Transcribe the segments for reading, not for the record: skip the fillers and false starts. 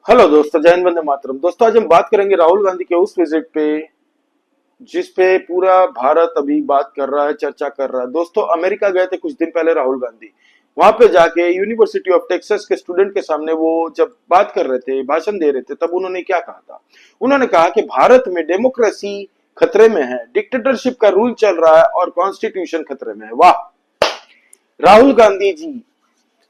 Hello दोस्तों, जय हिंद, वंदे मातरम। दोस्तों, आज हम बात करेंगे राहुल गांधी के उस विजिट पे जिस पे पूरा भारत अभी बात कर रहा है, चर्चा कर रहा है। दोस्तों, अमेरिका गए थे कुछ दिन पहले राहुल गांधी। वहां पे जाके यूनिवर्सिटी ऑफ टेक्सास के स्टूडेंट के सामने वो जब बात कर रहे थे, भाषण दे रहे थे, तब उन्होंने क्या कहा था। उन्होंने कहा कि भारत में डेमोक्रेसी खतरे में है, डिक्टेटरशिप का रूल चल रहा है और कॉन्स्टिट्यूशन खतरे में है। वाह! राहुल गांधी जी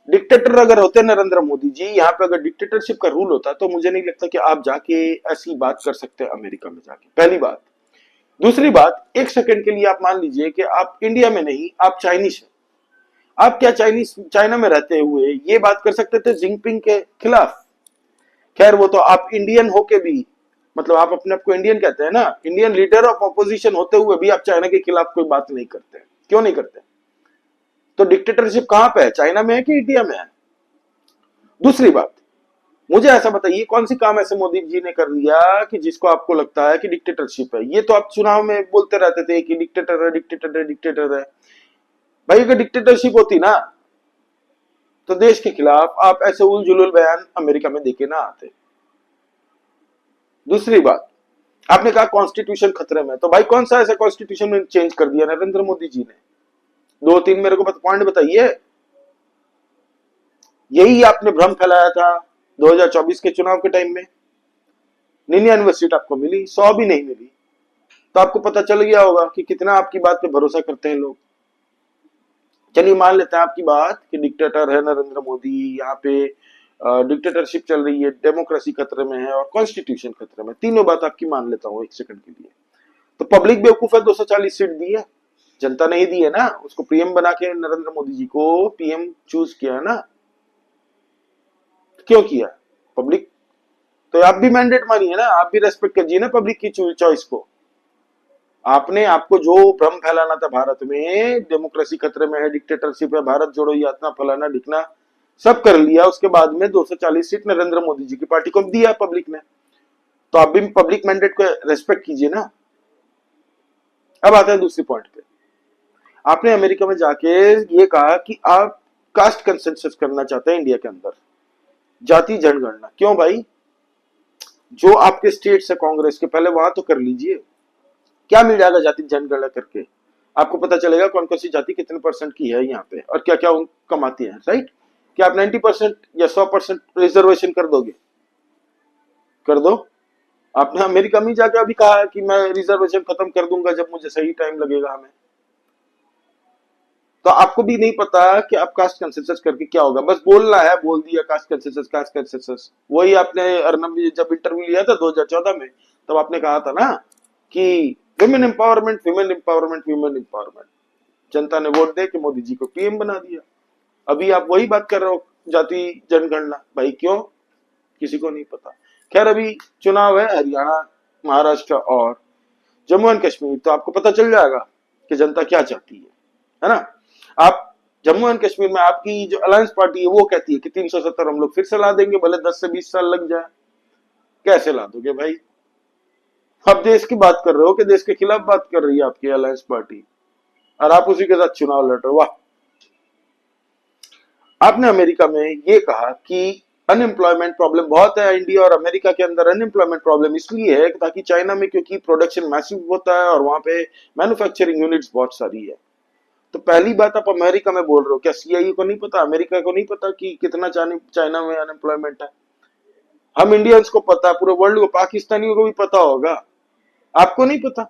डिक्टेटर अगर होते नरेंद्र मोदी जी, यहाँ पे अगर डिक्टेटरशिप का रूल होता तो मुझे नहीं लगता कि आप जाके ऐसी बात कर सकते हैं अमेरिका में जाके। पहली बात। दूसरी बात, एक सेकंड के लिए आप मान लीजिए कि आप इंडिया में नहीं, आप चाइनीज हैं। आप क्या चाइनीज चाइना में रहते हुए ये बात कर सकते थे जिनपिंग के खिलाफ? खैर, वो तो आप इंडियन होके भी, मतलब आप अपने आप को इंडियन कहते हैं ना, इंडियन लीडर ऑफ ऑपोजिशन होते हुए भी आप चाइना के खिलाफ कोई बात नहीं करते। क्यों नहीं करते? तो डिक्टेटरशिप कहां पे है, चाइना में है कि इंडिया में है? दूसरी बात, मुझे ऐसा बताइए कौन सी काम ऐसे मोदी जी ने कर दिया कि जिसको आपको लगता है कि डिक्टेटरशिप है। ये तो आप चुनाव में बोलते रहते थे कि डिक्टेटर है, डिक्टेटर है, डिक्टेटर है। भाई, अगर डिक्टेटरशिप होती ना तो देश के खिलाफ आप ऐसे उल जुलूल बयान अमेरिका में देके ना आते। दूसरी बात, आपने कहा कॉन्स्टिट्यूशन खतरे में, तो भाई कौन सा ऐसा कॉन्स्टिट्यूशन में चेंज कर दिया नरेंद्र मोदी जी ने? दो तीन मेरे को पॉइंट बताइए। यही आपने भ्रम फैलाया था 2024 के चुनाव के टाइम में। 99 सीट आपको मिली, 100 भी नहीं मिली। तो आपको पता चल गया होगा कि कितना आपकी बात पे भरोसा करते हैं लोग। चलिए मान लेते हैं आपकी बात कि डिक्टेटर है नरेंद्र मोदी, यहाँ पे डिक्टेटरशिप चल रही है, डेमोक्रेसी खतरे में है और कॉन्स्टिट्यूशन खतरे में। तीनों बात आपकी मान लेता हूँ एक सेकंड के लिए। तो पब्लिक बेवकूफ है, 240 सीट दी है, जनता नहीं दी है ना। उसको पीएम बना के नरेंद्र मोदी जी को पीएम चूज किया है ना। क्यों किया? पब्लिक। तो आप भी मैंडेट मानिए ना, आप भी रेस्पेक्ट कीजिए ना पब्लिक की चॉइस को। आपने आपको जो भ्रम फैलाना था भारत में डेमोक्रेसी खतरे में है, डिक्टेटरशिप है, भारत जोड़ो यात्रा, फलाना ढिकना, सब कर लिया। उसके बाद में 240 सीट नरेंद्र मोदी जी की पार्टी को दिया पब्लिक ने। तो आप भी पब्लिक मैंडेट को रेस्पेक्ट कीजिए ना। अब आता है दूसरी पॉइंट पे। आपने अमेरिका में जाके ये कहा कि आप कास्ट कंसेंसस करना चाहते हैं इंडिया के अंदर, जाति जनगणना। क्यों भाई? जो आपके स्टेट्स है कांग्रेस के, पहले वहां तो कर लीजिए। क्या मिल जाएगा जाति जनगणना करके? आपको पता चलेगा कौन कौन सी जाति कितने परसेंट की है यहाँ पे और क्या क्या कमाती है, राइट? क्या आप 90% या 100% रिजर्वेशन कर दोगे? कर दो। आपने अमेरिका में जाके अभी कहा है कि मैं रिजर्वेशन खत्म कर दूंगा जब मुझे सही टाइम लगेगा हमें। तो आपको भी नहीं पता कि आप कास्ट कंसेंसस करके क्या होगा, बस बोलना है, बोल दिया कास्ट कंसेंसस, कास्ट कंसेंसस। वही आपने अर्नब जब इंटरव्यू लिया था 2014 में, तब आपने कहा था ना कि women empowerment, women empowerment, women empowerment. जनता ने वोट दे के मोदी जी को पीएम बना दिया। अभी आप वही बात कर रहे हो, जाति जनगणना। भाई क्यों? किसी को नहीं पता। खैर, अभी चुनाव है हरियाणा, महाराष्ट्र और जम्मू एंड कश्मीर, तो आपको पता चल जाएगा कि जनता क्या चाहती है ना। आप जम्मू एंड कश्मीर में आपकी जो अलायंस पार्टी है वो कहती है कि 370 हम लोग फिर से ला देंगे, भले 10 से 20 साल लग जाए। कैसे ला दोगे भाई? आप देश की बात कर रहे हो कि देश के खिलाफ बात कर रही है आपकी अलायंस पार्टी, और आप उसी के साथ चुनाव लड़ रहे हो। वाह! आपने अमेरिका में ये कहा कि अनएम्प्लॉयमेंट प्रॉब्लम बहुत है इंडिया और अमेरिका के अंदर। अनएम्प्लॉयमेंट प्रॉब्लम इसलिए है ताकि चाइना में क्योंकि प्रोडक्शन मैसिव होता है और वहां पे मैन्युफैक्चरिंग यूनिट्स बहुत सारी है। तो पहली बात, आप अमेरिका में बोल रहे हो, क्या सीआईए को नहीं पता, अमेरिका को नहीं पता कि कितना चाइना में अनएम्प्लॉयमेंट है? हम इंडियंस को पता, पूरे वर्ल्ड को, पाकिस्तानियों को भी पता होगा, आपको नहीं पता।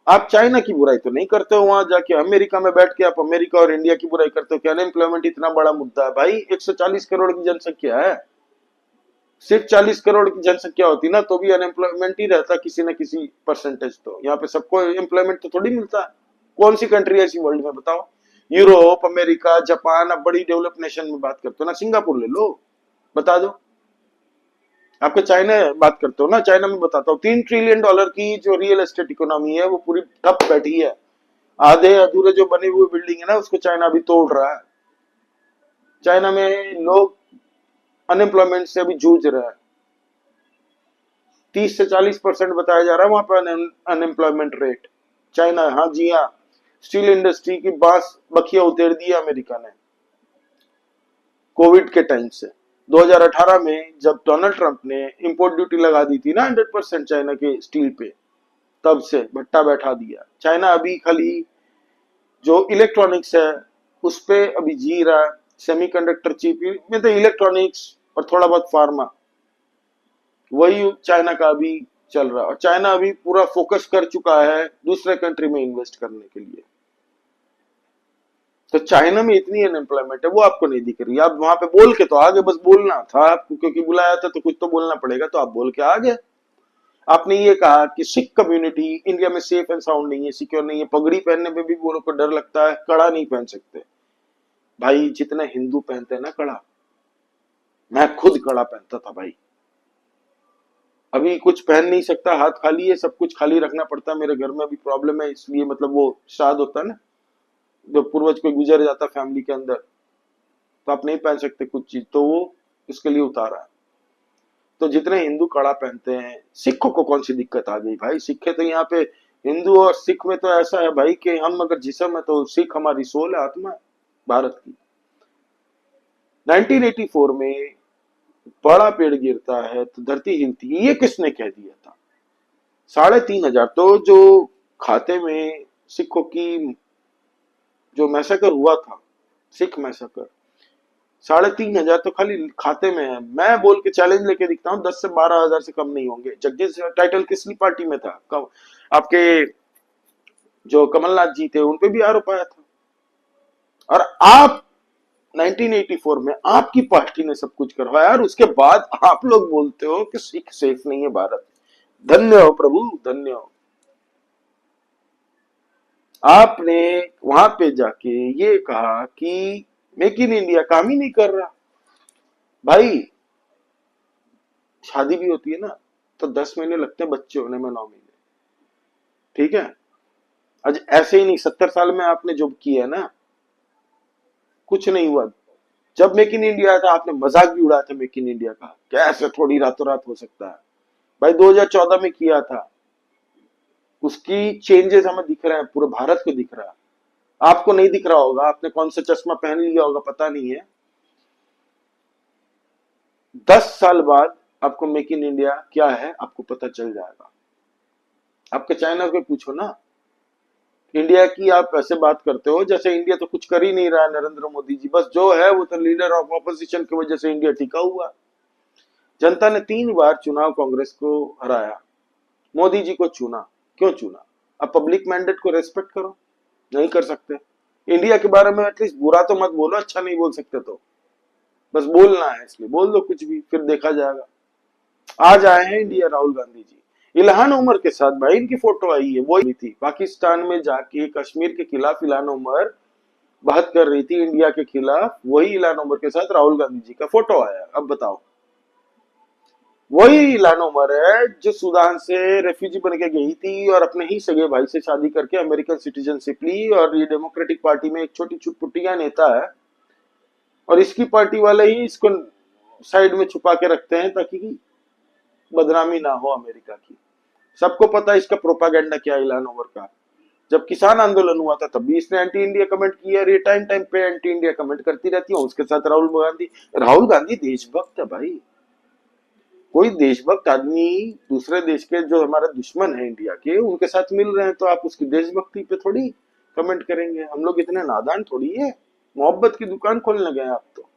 आप चाइना की बुराई तो नहीं करते हो, वहां जाके अमेरिका में बैठ के आप अमेरिका और इंडिया की बुराई करते हो कि अनएम्प्लॉयमेंट इतना बड़ा मुद्दा है। भाई 140 करोड़ की जनसंख्या है, सिर्फ 40 करोड़ की जनसंख्या होती ना तो भी अनएम्प्लॉयमेंट ही रहता किसी न किसी परसेंटेज। तो यहाँ पे सबको एम्प्लॉयमेंट तो थोड़ी मिलता है। कौन सी कंट्री ऐसी वर्ल्ड में बताओ? यूरोप, अमेरिका, जापान, अब बड़ी डेवलप नेशन में बात करते हो ना, सिंगापुर ले लो, बता दो। आपके चाइना बात करते हो ना, चाइना में बताता हूँ, $3 ट्रिलियन की जो रियल एस्टेट इकोनॉमी है वो पूरी ठप बैठी है। आधे अधूरे जो बने हुए बिल्डिंग है ना उसको चाइना अभी तोड़ रहा है। चाइना में लोग अनएम्प्लॉयमेंट से अभी जूझ रहे हैं। 30 से 40% बताया जा रहा है वहां पर अनएम्प्लॉयमेंट रेट। चाइना, हाँ जी हाँ, स्टील इंडस्ट्री की बांस बखिया उतेर दिया अमेरिका ने कोविड के टाइम से। 2018 में जब डोनाल्ड ट्रंप ने इंपोर्ट ड्यूटी लगा दी थी ना 100% चाइना के स्टील पे, तब से भट्टा बैठा दिया। चाइना अभी खाली जो इलेक्ट्रॉनिक्स है उस पे अभी जी रहा है, सेमीकंडक्टर चिप में तो इलेक्ट्रॉनिक्स और थोड़ा बहुत फार्मा, वही चाइना का अभी चल रहा है। और चाइना अभी पूरा फोकस कर चुका है दूसरे कंट्री में इन्वेस्ट करने के लिए। तो चाइना में इतनी अनएम्प्लॉयमेंट है, वो आपको नहीं दिख रही। आप वहां पे बोल के तो आगे, बस बोलना था आपको, क्योंकि बुलाया था तो कुछ तो बोलना पड़ेगा, तो आप बोल के आगे। आपने ये कहा कि सिख कम्युनिटी इंडिया में सेफ एंड साउंड नहीं है, सिक्योर नहीं है, पगड़ी पहनने में भी वो लोग को डर लगता है, कड़ा नहीं पहन सकते। भाई जितने हिंदू पहनते हैं ना कड़ा, मैं खुद कड़ा पहनता था भाई। अभी कुछ पहन नहीं सकता, हाथ खाली है, सब कुछ खाली रखना पड़ता है। मेरे घर में अभी प्रॉब्लम है, इसलिए मतलब वो श्राद्ध होता है ना, जब पूर्वज कोई गुजर जाता फैमिली के अंदर, तो आप नहीं पहन सकते कुछ चीज, तो वो इसके लिए उतारा है। तो जितने हिंदू कड़ा पहनते हैं, सिखों को कौन सी दिक्कत आ गई भाई? सिख है तो यहाँ पे, हिंदू और सिख में तो ऐसा है भाई कि हम अगर जिस्म है तो सिख हमारी सोल है, आत्मा है भारत की। 1984 में बड़ा पेड़ गिरता है तो धरती हिलती है, ये किसने कह दिया था? 3,500 तो जो खाते में सिखों की जो मैसेकर हुआ था, सिख मैसेकर, 3,500 तो खाली खाते में है। मैं बोल के चैलेंज लेके दिखता हूँ, 10 से 12 हजार से कम नहीं होंगे। जगदीश टाइटल किसकी पार्टी में था? कब आपके जो कमलनाथ जी थे उनपे भी आरोप आया था। और आप 1984 में आपकी पार्टी ने सब कुछ करवाया, और उसके बाद आप लोग बोलते हो कि सिख सेफ नहीं है भारत। धन्य हो प्रभु, धन्य हो। आपने वहां पे जाके ये कहा कि मेक इन इंडिया काम ही नहीं कर रहा। भाई शादी भी होती है ना तो 10 महीने लगते हैं, बच्चे होने में 9 महीने, ठीक है? आज ऐसे ही नहीं, 70 साल में आपने जो किया है ना, कुछ नहीं हुआ। जब मेक इन इंडिया था आपने मजाक भी उड़ाया था मेक इन इंडिया का, कैसे थोड़ी रातों रात हो सकता है। भाई 2014 में किया था, उसकी चेंजेस हमें दिख रहे हैं, पूरे भारत को दिख रहा है। आपको नहीं दिख रहा होगा, आपने कौन सा चश्मा पहन लिया होगा पता नहीं है। 10 साल बाद आपको मेक इन इंडिया क्या है आपको पता चल जाएगा। आपके चाइना को पूछो ना, इंडिया की आप ऐसे बात करते हो जैसे इंडिया तो कुछ कर ही नहीं रहा है। नरेंद्र मोदी जी बस जो है वो तो लीडर ऑफ ऑपोजिशन की वजह से इंडिया टिका हुआ। जनता ने 3 बार चुनाव कांग्रेस को हराया, मोदी जी को चुना, क्यों चुना? अब पब्लिक मैंडेट को रेस्पेक्ट करो, नहीं कर सकते। इंडिया के बारे में एटलीस्ट बुरा तो मत बोलो, अच्छा नहीं बोल सकते तो बस बोलना है, इसलिए बोल दो कुछ भी, फिर देखा जाएगा। आज आए हैं India Rahul Gandhi ji, Ilhan Omar के साथ। भाई इनकी फोटो आई है, वो थी पाकिस्तान में जाके कश्मीर के खिलाफ इल्हान उमर बात कर रही थी इंडिया के खिलाफ, वही इल्हान उमर के साथ राहुल गांधी जी का फोटो आया। अब बताओ, वही इल्हान उमर है जो सूडान से रेफ्यूजी बन के गई थी और अपने ही सगे भाई से शादी करके अमेरिकन सिटीजनशिप ली, और ये डेमोक्रेटिक पार्टी में एक छोटी चुटपुटिया नेता है, और इसकी पार्टी वाले ही इसको साइड में छुपा के रखते हैं ताकि बदनामी ना हो अमेरिका की। सबको पता है इसका प्रोपागेंडा क्या है इल्हान उमर का। जब किसान आंदोलन हुआ था तब भी इसने एंटी इंडिया कमेंट किया, और ये टाइम टाइम पे एंटी इंडिया कमेंट करती रहती है। उसके साथ राहुल गांधी देशभक्त है भाई। कोई देशभक्त आदमी दूसरे देश के जो हमारे दुश्मन है इंडिया के, उनके साथ मिल रहे हैं तो आप उसकी देशभक्ति पे थोड़ी कमेंट करेंगे? हम लोग इतने नादान थोड़ी है, मोहब्बत की दुकान खोलने गए आप तो।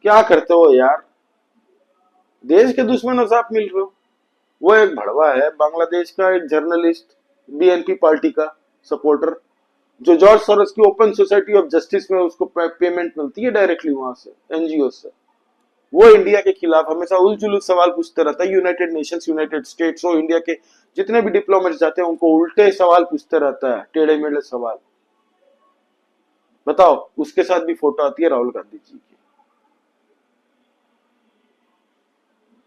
क्या करते हो यार, देश के दुश्मनों से आप मिल रहे हो। वो एक भड़वा है बांग्लादेश का, एक जर्नलिस्ट, बीएनपी पार्टी का सपोर्टर, जो जॉर्ज सोरोस की ओपन सोसाइटी ऑफ जस्टिस में उसको पेमेंट मिलती है डायरेक्टली वहां से, एनजीओ से। वो इंडिया के खिलाफ हमेशा उलझुल सवाल पूछते रहता है। यूनाइटेड नेशंस, यूनाइटेड स्टेट्स, वो इंडिया के जितने भी डिप्लोमेट्स जाते हैं उनको उल्टे सवाल पूछते रहता है, टेढ़े मेढ़े सवाल। बताओ, उसके साथ भी फोटो आती है राहुल गांधी जी की।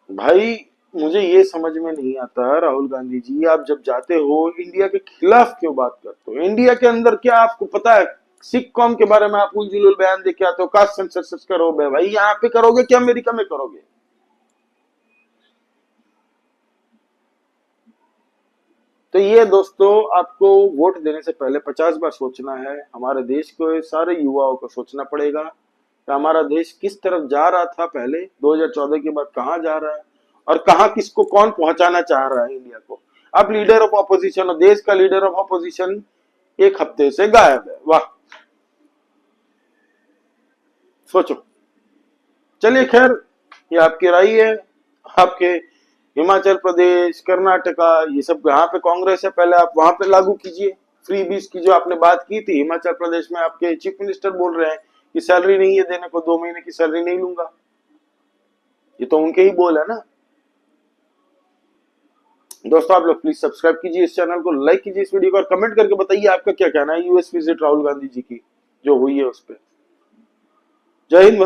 भाई मुझे ये समझ में नहीं आता, राहुल गांधी जी आप जब जाते हो इंडिया के खिलाफ क्यों बात करते हो? इंडिया के अंदर क्या आपको पता है? सिख कौम के बारे में आप उलझुल बयान दे के आते हो, कास्ट सेंसस करोगे भाई, यहाँ पे करोगे क्या अमेरिका में करोगे? तो ये दोस्तों, आपको वोट देने से पहले 50 बार सोचना है। हमारे देश को सारे युवाओं को सोचना पड़ेगा कि हमारा देश किस तरफ जा रहा था पहले, 2014 के बाद कहाँ जा रहा है, और कहाँ किसको कौन पहुंचाना चाह रहा है इंडिया को। अब लीडर ऑफ ऑपोजिशन और देश का लीडर ऑफ ऑपोजिशन एक हफ्ते से गायब है। वाह, सोचो। चलिए खैर, ये आपकी राय है। आपके हिमाचल प्रदेश, कर्नाटका, ये सब जहाँ पे कांग्रेस है, पहले आप वहां पे लागू कीजिए। फ्री बीस की जो आपने बात की थी, हिमाचल प्रदेश में आपके चीफ मिनिस्टर बोल रहे हैं कि सैलरी नहीं है देने को, 2 महीने की सैलरी नहीं लूंगा। ये तो उनके ही बोल है ना। दोस्तों आप लोग प्लीज सब्सक्राइब कीजिए इस चैनल को, लाइक कीजिए इस वीडियो को, और कमेंट करके बताइए आपका क्या कहना है यूएस विजिट राहुल गांधी जी की जो हुई है उस पर। जय हिंद।